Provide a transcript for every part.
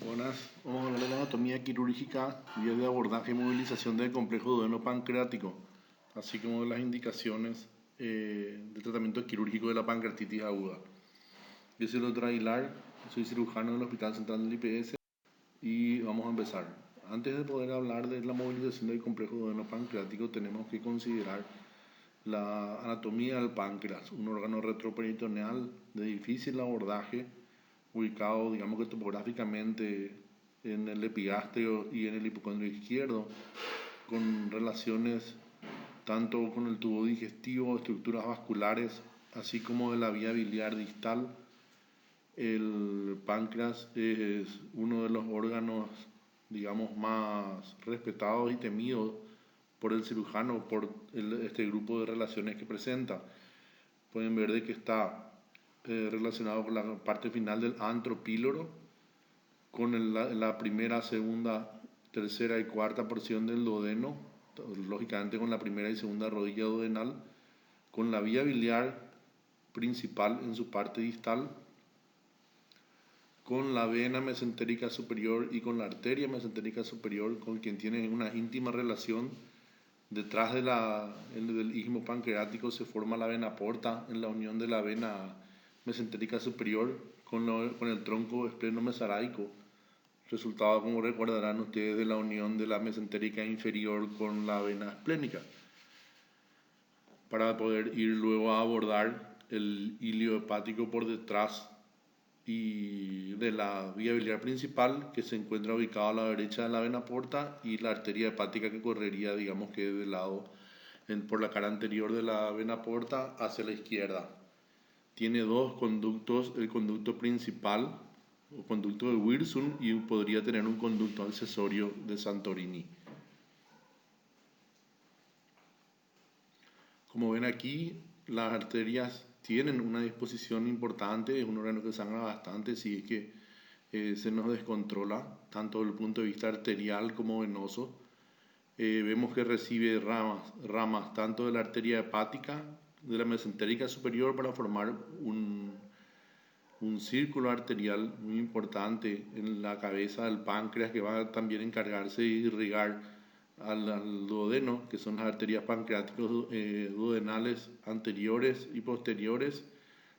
Buenas, vamos a hablar de la anatomía quirúrgica, vías de abordaje y movilización del complejo duodeno-pancreático, así como de las indicaciones de tratamiento quirúrgico de la pancreatitis aguda. Yo soy el Dr. Aguilar, soy cirujano del Hospital Central del IPS y vamos a empezar. Antes de poder hablar de la movilización del complejo duodeno-pancreático, tenemos que considerar la anatomía del páncreas, un órgano retroperitoneal de difícil abordaje, ubicado, digamos que topográficamente en el epigastrio y en el hipocondrio izquierdo, con relaciones tanto con el tubo digestivo, estructuras vasculares, así como de la vía biliar distal. El páncreas es uno de los órganos, digamos, más respetados y temidos por el cirujano, por este grupo de relaciones que presenta. Pueden ver de que está relacionado con la parte final del antro píloro, con la primera, segunda, tercera y cuarta porción del duodeno, lógicamente con la primera y segunda rodilla duodenal, con la vía biliar principal en su parte distal, con la vena mesentérica superior y con la arteria mesentérica superior, con quien tiene una íntima relación. Detrás del istmo pancreático se forma la vena porta en la unión de la vena mesentérica superior con el tronco esplenomesaráico, resultado, como recordarán ustedes, de la unión de la mesentérica inferior con la vena esplénica, para poder ir luego a abordar el ilio hepático por detrás y de la vía biliar principal, que se encuentra ubicada a la derecha de la vena porta, y la arteria hepática que correría, digamos que del lado por la cara anterior de la vena porta hacia la izquierda. Tiene dos conductos, el conducto principal o conducto de Wirsung, y podría tener un conducto accesorio de Santorini. Como ven aquí, las arterias tienen una disposición importante, es un órgano que sangra bastante si es que se nos descontrola, tanto desde el punto de vista arterial como venoso. Vemos que recibe ramas tanto de la arteria hepática, de la mesentérica superior, para formar un círculo arterial muy importante en la cabeza del páncreas, que va también a encargarse de irrigar al duodeno, que son las arterias pancreáticas duodenales anteriores y posteriores,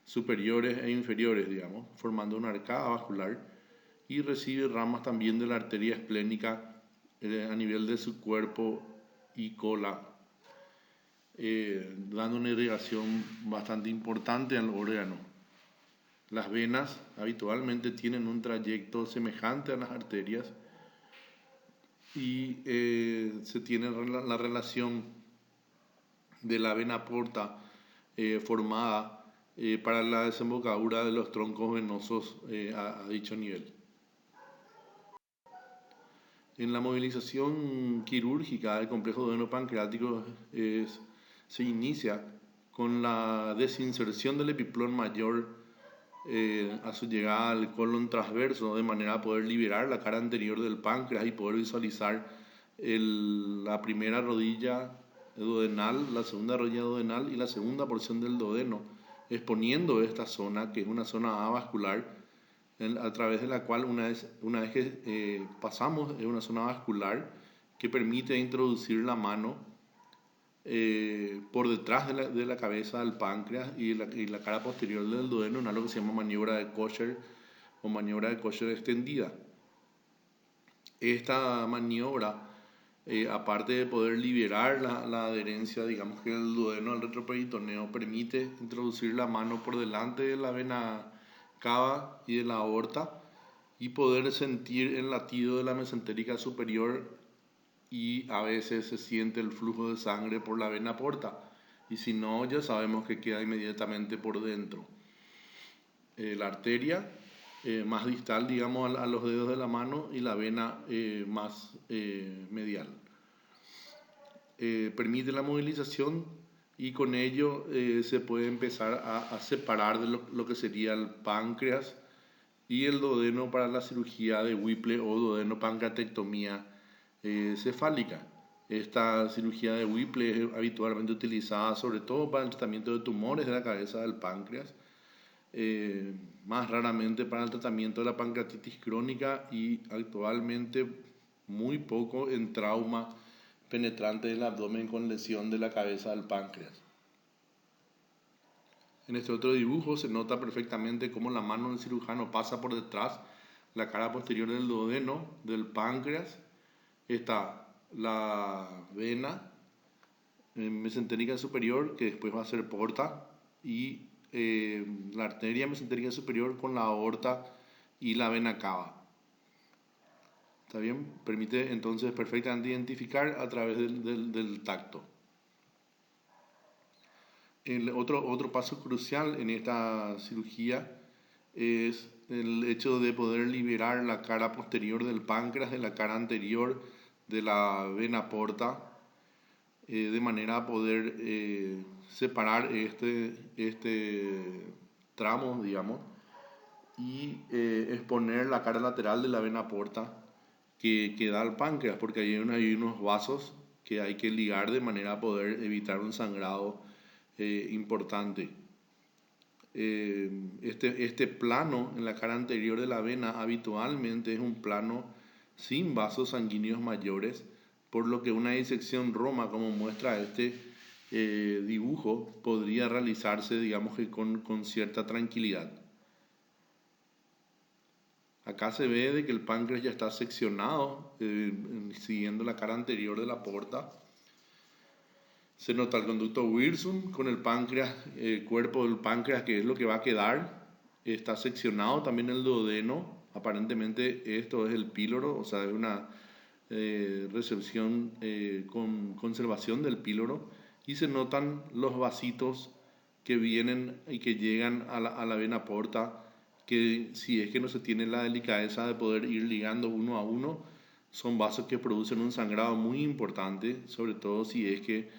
superiores e inferiores, digamos, formando una arcada vascular, y recibe ramas también de la arteria esplénica a nivel de su cuerpo y cola, dando una irrigación bastante importante al órgano. Las venas habitualmente tienen un trayecto semejante a las arterias, y se tiene la relación de la vena porta formada para la desembocadura de los troncos venosos a dicho nivel. En la movilización quirúrgica del complejo duodeno-pancreático se inicia con la desinserción del epiplón mayor a su llegada al colon transverso, de manera a poder liberar la cara anterior del páncreas y poder visualizar la primera rodilla duodenal, la segunda rodilla duodenal y la segunda porción del duodeno, exponiendo esta zona, que es una zona avascular, a través de la cual una vez que pasamos, es una zona vascular que permite introducir la mano por detrás de la cabeza del páncreas y la cara posterior del duodeno, en algo que se llama maniobra de Kocher o maniobra de Kocher extendida. Esta maniobra, aparte de poder liberar la adherencia, digamos que el duodeno al retroperitoneo, permite introducir la mano por delante de la vena cava y de la aorta y poder sentir el latido de la mesentérica superior, y a veces se siente el flujo de sangre por la vena porta, y si no, ya sabemos que queda inmediatamente por dentro. La arteria más distal, digamos, a los dedos de la mano, y la vena más medial. Permite la movilización, y con ello se puede empezar a separar de lo que sería el páncreas y el duodeno para la cirugía de Whipple o duodenopancreatectomía cefálica. Esta cirugía de Whipple es habitualmente utilizada sobre todo para el tratamiento de tumores de la cabeza del páncreas, más raramente para el tratamiento de la pancreatitis crónica y actualmente muy poco en trauma penetrante del abdomen con lesión de la cabeza del páncreas. En este otro dibujo se nota perfectamente cómo la mano del cirujano pasa por detrás la cara posterior del duodeno, del páncreas. Está la vena mesentérica superior, que después va a ser porta, y la arteria mesentérica superior con la aorta y la vena cava. ¿Está bien? Permite entonces perfectamente identificar a través del tacto. Otro paso crucial en esta cirugía es el hecho de poder liberar la cara posterior del páncreas de la cara anterior de la vena porta, de manera a poder separar este tramo, digamos, y exponer la cara lateral de la vena porta que da al páncreas, porque hay unos vasos que hay que ligar de manera a poder evitar un sangrado importante. Este plano en la cara anterior de la vena habitualmente es un plano sin vasos sanguíneos mayores, por lo que una disección Roma, como muestra este dibujo, podría realizarse, digamos que con cierta tranquilidad. Acá se ve de que el páncreas ya está seccionado, siguiendo la cara anterior de la porta. Se nota el conducto Wirsum con el páncreas, el cuerpo del páncreas, que es lo que va a quedar. Está seccionado también el duodeno. Aparentemente esto es el píloro, o sea, es una recepción con conservación del píloro. Y se notan los vasitos que vienen y que llegan a la vena porta, que si es que no se tiene la delicadeza de poder ir ligando uno a uno, son vasos que producen un sangrado muy importante, sobre todo si es que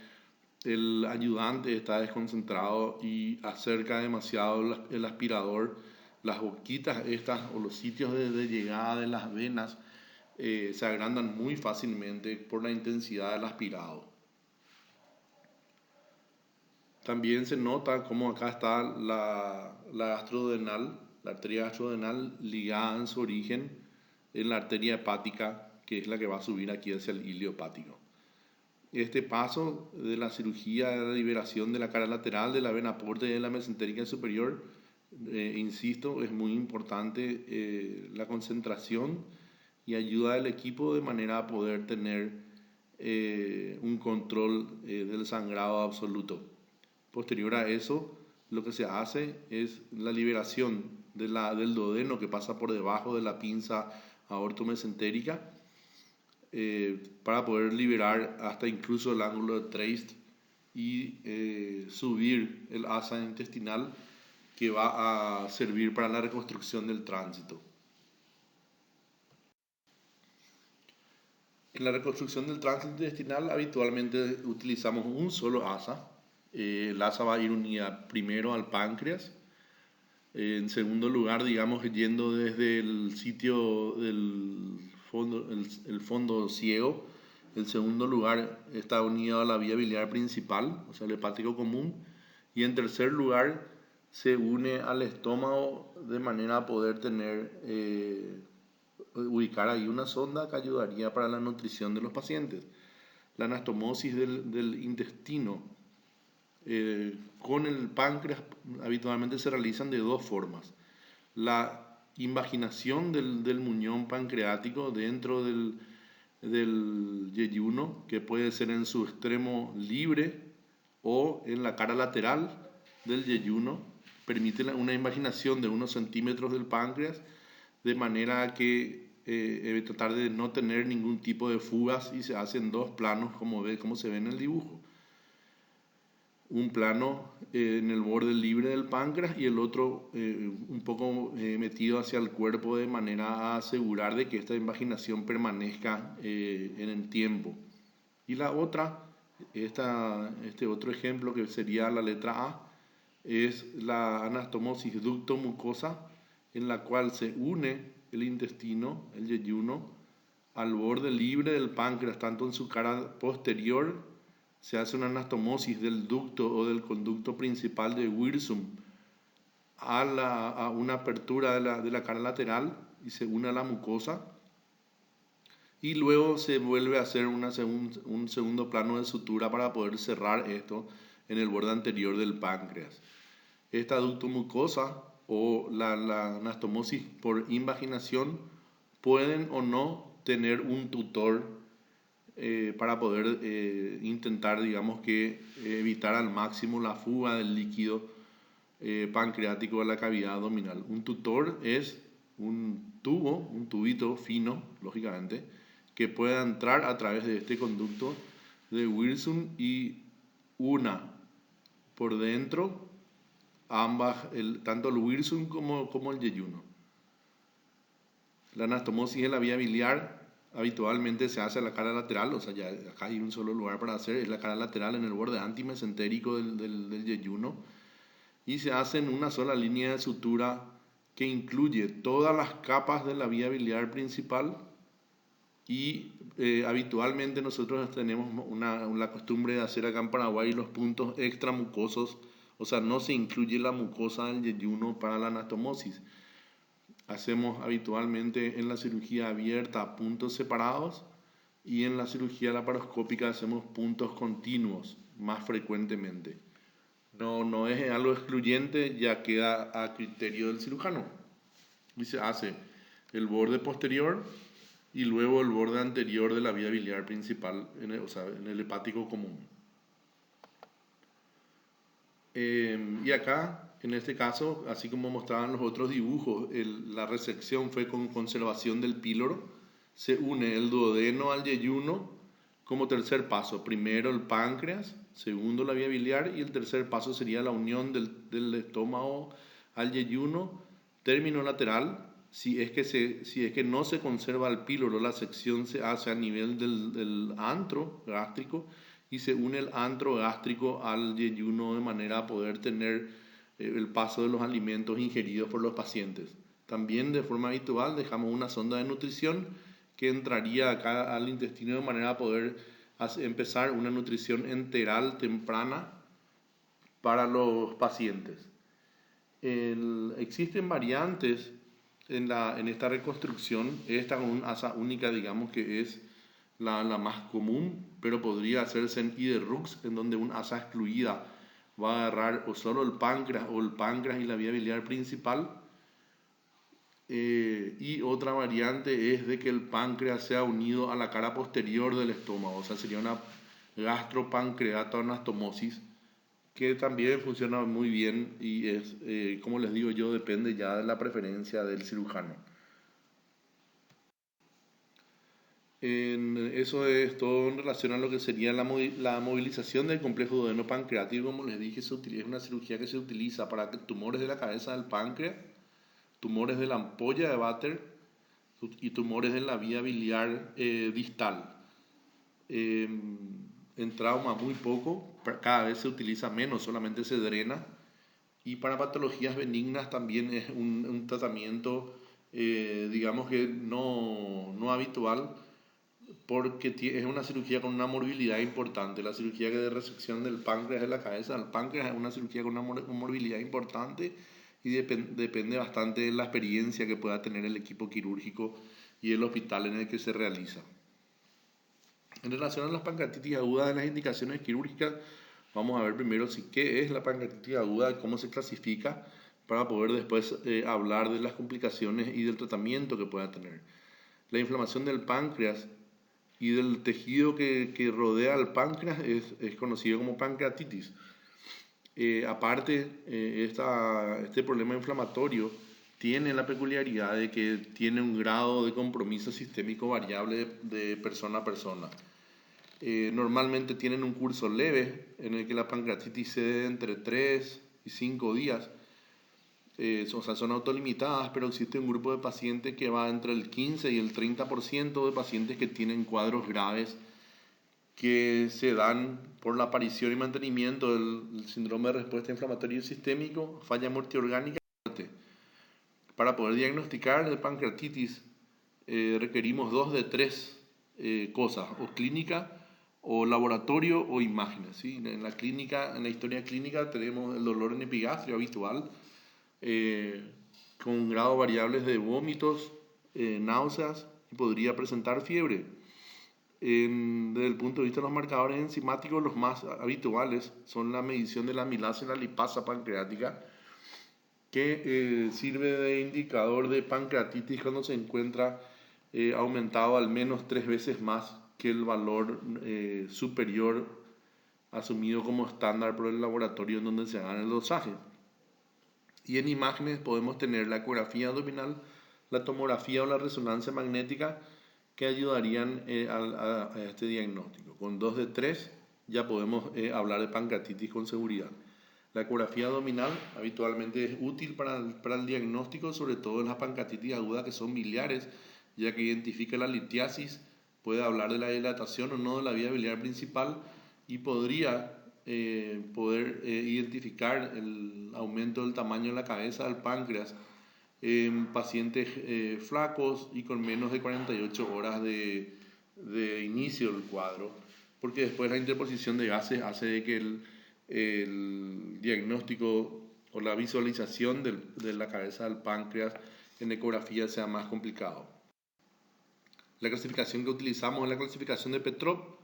el ayudante está desconcentrado y acerca demasiado el aspirador. Las boquitas estas o los sitios de llegada de las venas se agrandan muy fácilmente por la intensidad del aspirado. También se nota cómo acá está la gastrodenal, la arteria gastrodenal ligada en su origen en la arteria hepática, que es la que va a subir aquí hacia el ilio hepático. Este paso de la cirugía de la liberación de la cara lateral de la vena porta y de la mesentérica superior, insisto, es muy importante la concentración y ayuda al equipo de manera a poder tener un control del sangrado absoluto. Posterior a eso, lo que se hace es la liberación del duodeno que pasa por debajo de la pinza aortomesentérica, para poder liberar hasta incluso el ángulo de Treist y subir el asa intestinal que va a servir para la reconstrucción del tránsito. En la reconstrucción del tránsito intestinal habitualmente utilizamos un solo asa. El asa va a ir unida primero al páncreas, en segundo lugar, digamos, yendo desde el sitio del fondo, el fondo ciego. El segundo lugar está unido a la vía biliar principal, o sea, el hepático común. Y en tercer lugar se une al estómago de manera a poder ubicar ahí una sonda que ayudaría para la nutrición de los pacientes. La anastomosis del intestino con el páncreas habitualmente se realizan de dos formas. La invaginación del muñón pancreático dentro del yeyuno, que puede ser en su extremo libre o en la cara lateral del yeyuno, permite una invaginación de unos centímetros del páncreas, de manera que tratar de no tener ningún tipo de fugas, y se hacen dos planos como se ve en el dibujo. Un plano en el borde libre del páncreas y el otro un poco metido hacia el cuerpo, de manera a asegurar de que esta invaginación permanezca en el tiempo. Y la otra, este otro ejemplo que sería la letra A, es la anastomosis ducto-mucosa, en la cual se une el intestino, el yeyuno, al borde libre del páncreas, tanto en su cara posterior. Se hace una anastomosis del ducto o del conducto principal de Wirsum a una apertura de la cara lateral y se une a la mucosa. Y luego se vuelve a hacer un segundo plano de sutura para poder cerrar esto en el borde anterior del páncreas. Esta ductomucosa o la anastomosis por invaginación pueden o no tener un tutor para poder intentar, digamos que, evitar al máximo la fuga del líquido pancreático a la cavidad abdominal. Un tutor es un tubo, un tubito fino, lógicamente, que pueda entrar a través de este conducto de Wilson y una por dentro, tanto el Wilson como el yeyuno. La anastomosis de la vía biliar habitualmente se hace a la cara lateral, o sea, ya acá hay un solo lugar para hacer, es la cara lateral en el borde antimesentérico del yeyuno, y se hace en una sola línea de sutura que incluye todas las capas de la vía biliar principal y habitualmente nosotros tenemos la costumbre de hacer acá en Paraguay los puntos extramucosos, o sea, no se incluye la mucosa del yeyuno para la anastomosis. Hacemos habitualmente en la cirugía abierta puntos separados y en la cirugía laparoscópica hacemos puntos continuos más frecuentemente. No es algo excluyente, ya queda a criterio del cirujano. Y se hace el borde posterior y luego el borde anterior de la vía biliar principal, o sea, en el hepático común. Y acá, en este caso, así como mostraban los otros dibujos, la resección fue con conservación del píloro. Se une el duodeno al yeyuno como tercer paso. Primero el páncreas, segundo la vía biliar y el tercer paso sería la unión del estómago al yeyuno. Término lateral, si es que no se conserva el píloro, la sección se hace a nivel del antro gástrico y se une el antro gástrico al yeyuno de manera a poder tener el paso de los alimentos ingeridos por los pacientes. También de forma habitual dejamos una sonda de nutrición que entraría acá al intestino de manera a poder empezar una nutrición enteral temprana para los pacientes. Existen variantes en esta reconstrucción. Esta con un asa única, digamos que es la más común, pero podría hacerse en Iderux, en donde un asa excluida va a agarrar o solo el páncreas o el páncreas y la vía biliar principal. Y otra variante es de que el páncreas sea unido a la cara posterior del estómago, o sea, sería una gastropancreatoanastomosis que también funciona muy bien y es, como les digo yo, depende ya de la preferencia del cirujano. Eso es todo en relación a lo que sería la movilización del complejo duodeno-pancreático. Como les dije, es una cirugía que se utiliza para tumores de la cabeza del páncreas, tumores de la ampolla de Vater y tumores de la vía biliar distal. En trauma muy poco, cada vez se utiliza menos, solamente se drena. Y para patologías benignas también es un tratamiento, digamos que no habitual, porque es una cirugía con una morbilidad importante. La cirugía de resección del páncreas de la cabeza del páncreas es una cirugía con una morbilidad importante y depende bastante de la experiencia que pueda tener el equipo quirúrgico y el hospital en el que se realiza. En relación a las pancreatitis agudas de las indicaciones quirúrgicas, vamos a ver primero qué es la pancreatitis aguda y cómo se clasifica para poder después hablar de las complicaciones y del tratamiento que pueda tener. La inflamación del páncreas y del tejido que rodea al páncreas es conocido como pancreatitis. Aparte, este problema inflamatorio tiene la peculiaridad de que tiene un grado de compromiso sistémico variable de persona a persona. Normalmente tienen un curso leve en el que la pancreatitis se da entre 3 y 5 días. O sea, son autolimitadas, pero existe un grupo de pacientes que va entre el 15 y el 30% de pacientes que tienen cuadros graves que se dan por la aparición y mantenimiento del síndrome de respuesta inflamatoria sistémico, falla multiorgánica y muerte. Para poder diagnosticar el pancreatitis requerimos 2 de 3 cosas, o clínica, o laboratorio, o imágenes. ¿Sí? En la historia clínica tenemos el dolor en epigastrio habitual, con grados variables de vómitos, náuseas y podría presentar fiebre. Desde el punto de vista de los marcadores enzimáticos, los más habituales son la medición de la amilasa y la lipasa pancreática, que sirve de indicador de pancreatitis cuando se encuentra aumentado al menos 3 veces más que el valor superior asumido como estándar por el laboratorio en donde se haga el dosaje. Y en imágenes podemos tener la ecografía abdominal, la tomografía o la resonancia magnética, que ayudarían a este diagnóstico. Con 2 de 3 ya podemos hablar de pancreatitis con seguridad. La ecografía abdominal habitualmente es útil para el diagnóstico, sobre todo en las pancreatitis agudas que son biliares, ya que identifica la litiasis, puede hablar de la dilatación o no de la vía biliar principal y podría poder identificar el aumento del tamaño de la cabeza del páncreas en pacientes flacos y con menos de 48 horas de inicio del cuadro, porque después la interposición de gases hace de que el diagnóstico o la visualización de la cabeza del páncreas en ecografía sea más complicado. La clasificación que utilizamos es la clasificación de Petrov,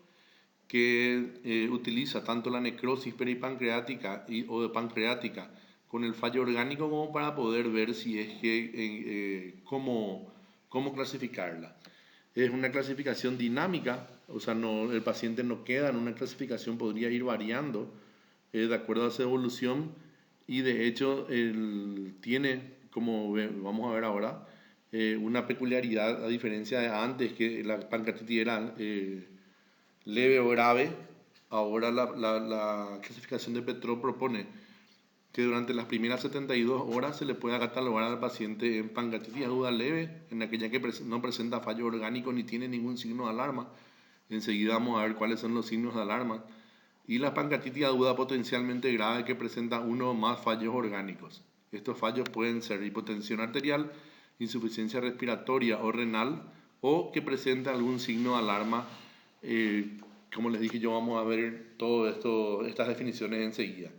que utiliza tanto la necrosis peripancreática o de pancreática con el fallo orgánico como para poder ver si es que cómo clasificarla. Es una clasificación dinámica, o sea, el paciente no queda en una clasificación, podría ir variando de acuerdo a su evolución, y de hecho tiene, como vamos a ver ahora, una peculiaridad a diferencia de antes, que la pancreatitis era leve o grave. Ahora la clasificación de Petrov propone que durante las primeras 72 horas se le pueda catalogar al paciente en pancreatitis aguda leve, en aquella que no presenta fallo orgánico ni tiene ningún signo de alarma. Enseguida vamos a ver cuáles son los signos de alarma. Y la pancreatitis aguda potencialmente grave, que presenta uno o más fallos orgánicos. Estos fallos pueden ser hipotensión arterial, insuficiencia respiratoria o renal, o que presenta algún signo de alarma. Como les dije yo, vamos a ver todas estas definiciones enseguida.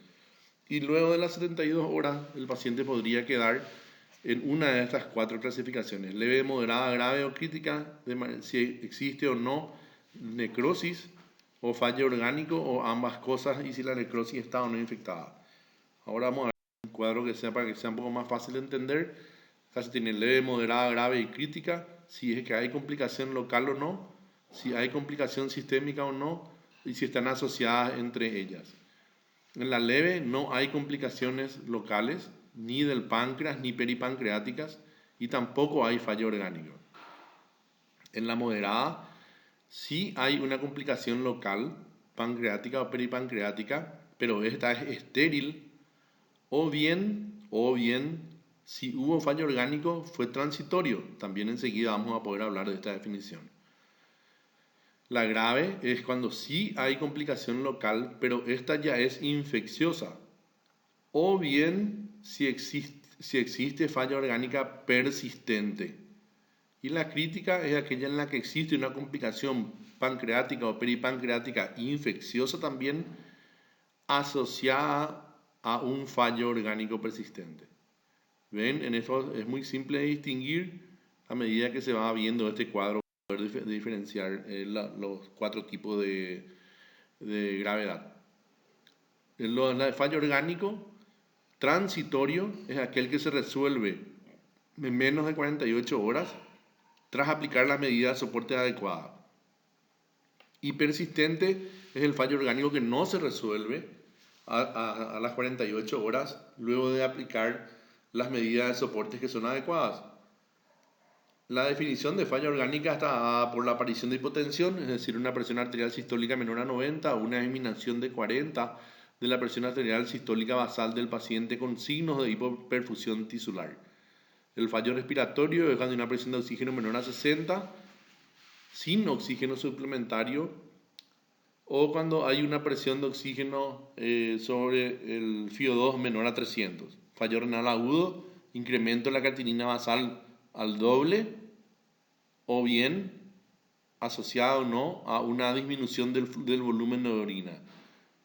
Y luego de las 72 horas, el paciente podría quedar en una de estas 4 clasificaciones: leve, moderada, grave o crítica, si existe o no necrosis o fallo orgánico o ambas cosas, y si la necrosis está o no infectada. Ahora vamos a ver un cuadro para que sea un poco más fácil de entender. Acá se tiene leve, moderada, grave y crítica, si es que hay complicación local o no, si hay complicación sistémica o no, y si están asociadas entre ellas. En la leve no hay complicaciones locales, ni del páncreas ni peripancreáticas, y tampoco hay fallo orgánico. En la moderada sí hay una complicación local, pancreática o peripancreática, pero esta es estéril, o bien, si hubo fallo orgánico, fue transitorio. También enseguida vamos a poder hablar de esta definición. La grave es cuando sí hay complicación local, pero esta ya es infecciosa, o bien si existe falla orgánica persistente. Y la crítica es aquella en la que existe una complicación pancreática o peripancreática infecciosa también, asociada a un fallo orgánico persistente. ¿Ven? En esto es muy simple de distinguir a medida que se va viendo este cuadro, poder diferenciar los 4 tipos de gravedad. El fallo orgánico transitorio es aquel que se resuelve en menos de 48 horas tras aplicar la medida de soporte adecuada. Y persistente es el fallo orgánico que no se resuelve a las 48 horas luego de aplicar las medidas de soporte que son adecuadas. La definición de falla orgánica está dada por la aparición de hipotensión, es decir, una presión arterial sistólica menor a 90, una disminución de 40 de la presión arterial sistólica basal del paciente con signos de hipoperfusión tisular. El fallo respiratorio es cuando hay una presión de oxígeno menor a 60, sin oxígeno suplementario, o cuando hay una presión de oxígeno sobre el FiO2 menor a 300. Fallo renal agudo, incremento de la creatinina basal al doble, o bien asociado o no a una disminución del volumen de orina.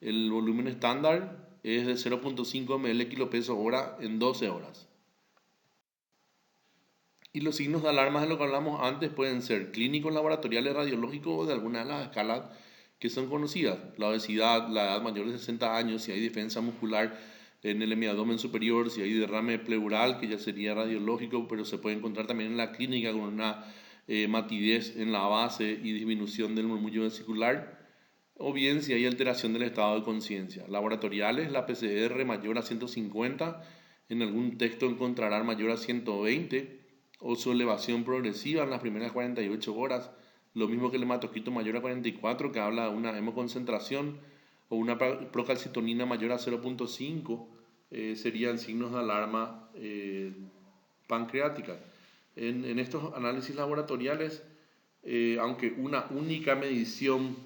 El volumen estándar es de 0.5 ml kilo peso hora en 12 horas. Y los signos de alarma de lo que hablamos antes pueden ser clínicos, laboratoriales, radiológicos o de alguna de las escalas que son conocidas. La obesidad, la edad mayor de 60 años, si hay defensa muscular en el hemiabdomen superior, si hay derrame pleural, que ya sería radiológico, pero se puede encontrar también en la clínica con una matidez en la base y disminución del murmullo vesicular, o bien si hay alteración del estado de conciencia. Laboratoriales, la PCR mayor a 150, en algún texto encontrarán mayor a 120, o su elevación progresiva en las primeras 48 horas, lo mismo que el hematocrito mayor a 44, que habla de una hemoconcentración, o una procalcitonina mayor a 0.5, serían signos de alarma pancreática. En estos análisis laboratoriales, aunque una única medición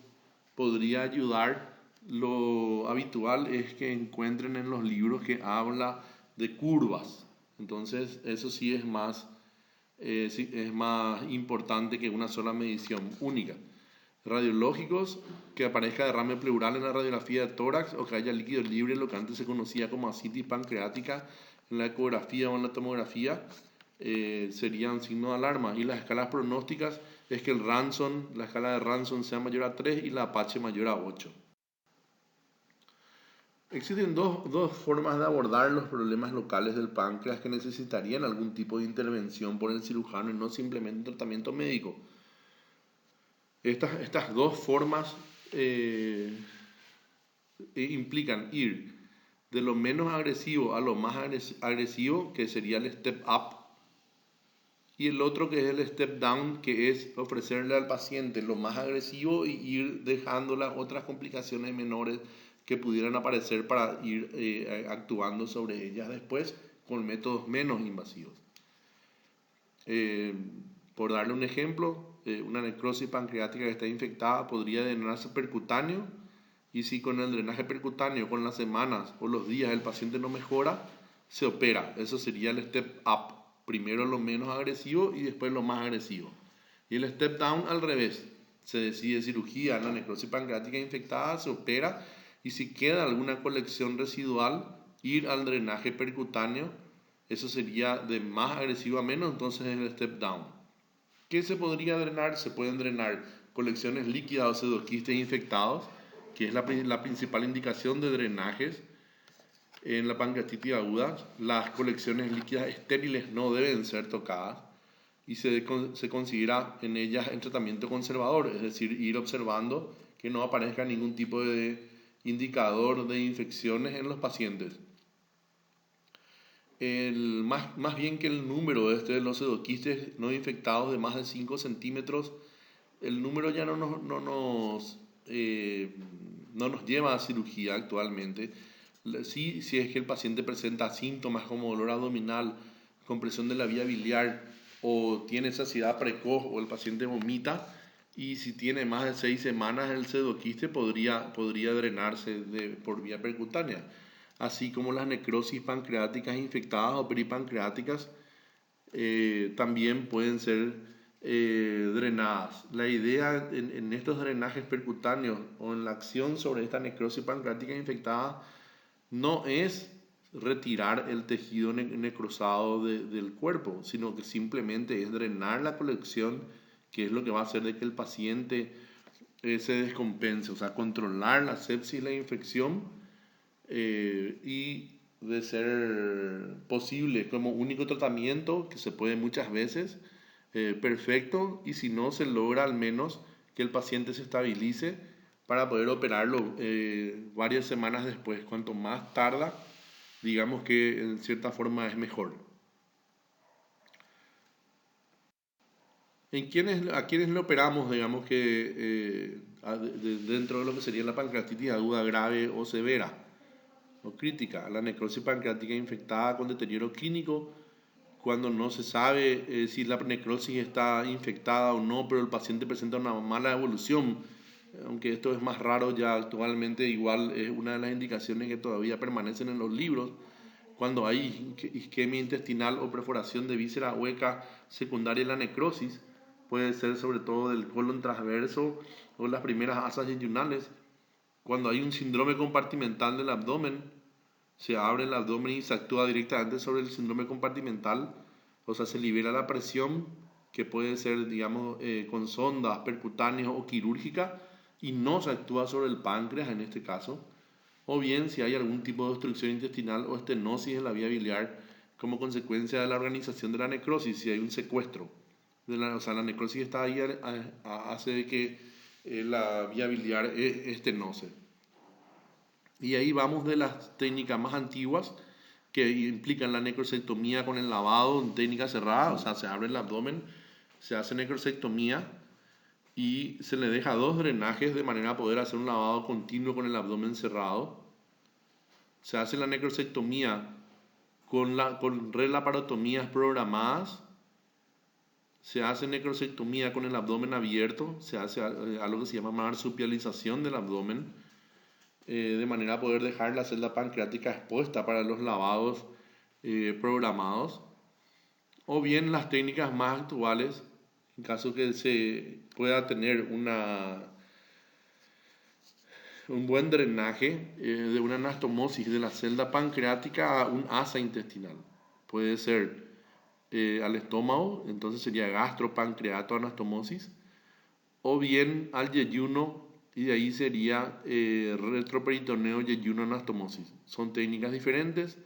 podría ayudar, lo habitual es que encuentren en los libros que habla de curvas. Entonces, eso sí es más importante que una sola medición única. Radiológicos, que aparezca derrame pleural en la radiografía de tórax o que haya líquido libre, lo que antes se conocía como ascitis pancreática, en la ecografía o en la tomografía, serían signos de alarma. Y las escalas pronósticas es que la escala de Ranson sea mayor a 3 y la Apache mayor a 8. Existen dos formas de abordar los problemas locales del páncreas que necesitarían algún tipo de intervención por el cirujano y no simplemente un tratamiento médico. Estas dos formas implican ir de lo menos agresivo a lo más agresivo, que sería el step up, y el otro que es el step down, que es ofrecerle al paciente lo más agresivo y ir dejando las otras complicaciones menores que pudieran aparecer para ir actuando sobre ellas después con métodos menos invasivos. Por darle un ejemplo, una necrosis pancreática que está infectada podría drenarse percutáneo, y si con el drenaje percutáneo, con las semanas o los días el paciente no mejora, se opera. Eso sería el step up. Primero lo menos agresivo y después lo más agresivo. Y el step down al revés. Se decide cirugía en la necrosis pancreática infectada, se opera, y si queda alguna colección residual, ir al drenaje percutáneo. Eso sería de más agresivo a menos, entonces es el step down. ¿Qué se podría drenar? Se pueden drenar colecciones líquidas o pseudoquistes infectados, que es la principal indicación de drenajes en la pancreatitis aguda. Las colecciones líquidas estériles no deben ser tocadas y se considera en ellas el tratamiento conservador, es decir, ir observando que no aparezca ningún tipo de indicador de infecciones en los pacientes. Más bien que el número de los pseudoquistes no infectados de más de 5 centímetros, el número ya no nos lleva a cirugía actualmente. Sí, si es que el paciente presenta síntomas como dolor abdominal, compresión de la vía biliar, o tiene saciedad precoz, o el paciente vomita, y si tiene más de 6 semanas el pseudoquiste podría drenarse por vía percutánea, así como las necrosis pancreáticas infectadas o peripancreáticas también pueden ser drenadas. La idea en estos drenajes percutáneos o en la acción sobre esta necrosis pancreática infectada no es retirar el tejido necrosado del cuerpo, sino que simplemente es drenar la colección, que es lo que va a hacer de que el paciente se descompense, o sea, controlar la sepsis y la infección, y de ser posible como único tratamiento, que se puede muchas veces, perfecto, y si no se logra al menos que el paciente se estabilice para poder operarlo varias semanas después. Cuanto más tarda, digamos que en cierta forma es mejor. ¿A quiénes le operamos, digamos que dentro de lo que sería la pancreatitis aguda grave o severa o crítica? La necrosis pancreática infectada con deterioro clínico, cuando no se sabe si la necrosis está infectada o no, pero el paciente presenta una mala evolución, aunque esto es más raro ya actualmente, igual es una de las indicaciones que todavía permanecen en los libros. Cuando hay isquemia intestinal o perforación de víscera hueca secundaria a la necrosis, puede ser sobre todo del colon transverso o las primeras asas yeyunales. Cuando hay un síndrome compartimental del abdomen, se abre el abdomen y se actúa directamente sobre el síndrome compartimental, o sea, se libera la presión que puede ser, digamos, con sondas percutáneas o quirúrgica y no se actúa sobre el páncreas en este caso, o bien si hay algún tipo de obstrucción intestinal o estenosis en la vía biliar como consecuencia de la organización de la necrosis, si hay un secuestro. O sea, la necrosis está ahí, hace de que la vía biliar estenose. Y ahí vamos de las técnicas más antiguas que implican la necrosectomía con el lavado en técnica cerrada, o sea, se abre el abdomen, se hace necrosectomía y se le deja 2 drenajes de manera a poder hacer un lavado continuo con el abdomen cerrado. Se hace la necrosectomía con relaparotomías programadas. Se hace necrosectomía con el abdomen abierto, se hace algo que se llama marsupialización del abdomen, de manera a poder dejar la celda pancreática expuesta para los lavados programados. O bien las técnicas más actuales, en caso que se pueda tener un buen drenaje de una anastomosis de la celda pancreática a un asa intestinal. Puede ser al estómago, entonces sería gastropancreatoanastomosis, o bien al yeyuno, y de ahí sería retroperitoneo yeyuno anastomosis. Son técnicas diferentes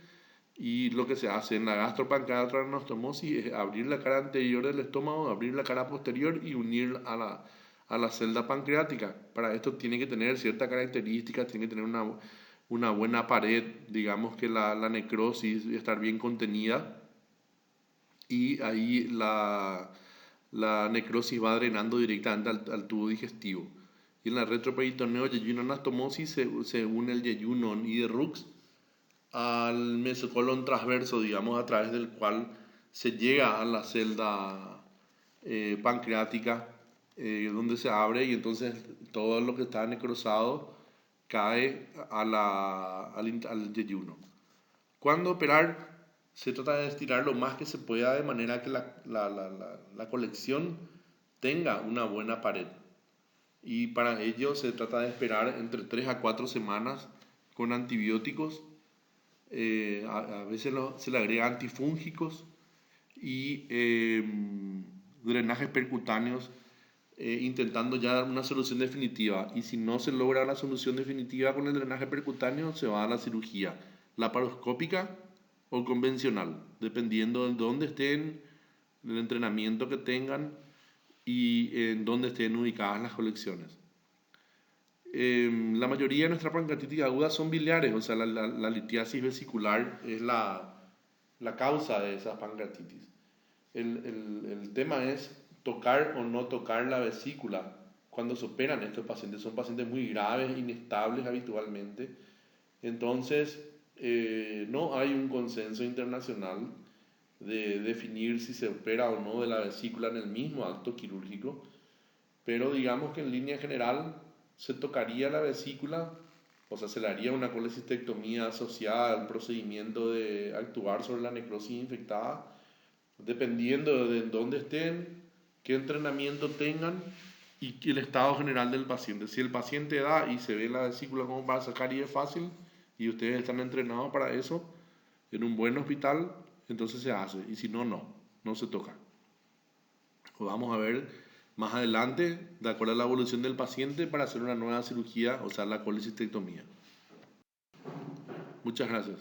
y lo que se hace en la gastropancreatoanastomosis es abrir la cara anterior del estómago, abrir la cara posterior y unir a la celda pancreática. Para esto tiene que tener ciertas características, tiene que tener una buena pared, digamos que la necrosis estar bien contenida y ahí la necrosis va drenando directamente al tubo digestivo. Y en la retroperitoneo yeyuno anastomosis se une el yeyuno Niederrux al mesocolon transverso, digamos, a través del cual se llega a la celda pancreática, donde se abre y entonces todo lo que está necrosado cae al yeyuno. Cuando operar, se trata de estirar lo más que se pueda de manera que la colección tenga una buena pared. Y para ello se trata de esperar entre 3 a 4 semanas con antibióticos. A veces se le agrega antifúngicos y drenajes percutáneos, intentando ya dar una solución definitiva. Y si no se logra la solución definitiva con el drenaje percutáneo, se va a la cirugía laparoscópica o convencional, dependiendo de dónde estén, el entrenamiento que tengan y en dónde estén ubicadas las colecciones. La mayoría de nuestras pancreatitis agudas son biliares, o sea, la litiasis vesicular es la causa de esas pancreatitis. El tema es tocar o no tocar la vesícula cuando se operan estos pacientes. Son pacientes muy graves, inestables habitualmente. Entonces, no hay un consenso internacional de definir si se opera o no de la vesícula en el mismo acto quirúrgico, pero digamos que en línea general se tocaría la vesícula, o sea, se le haría una colecistectomía asociada al procedimiento de actuar sobre la necrosis infectada, dependiendo de dónde estén, qué entrenamiento tengan y el estado general del paciente. Si el paciente da y se ve la vesícula como para sacar y es fácil, y ustedes están entrenados para eso, en un buen hospital, entonces se hace. Y si no, no se toca. Lo vamos a ver más adelante, de acuerdo a la evolución del paciente, para hacer una nueva cirugía, o sea, la colecistectomía. Muchas gracias.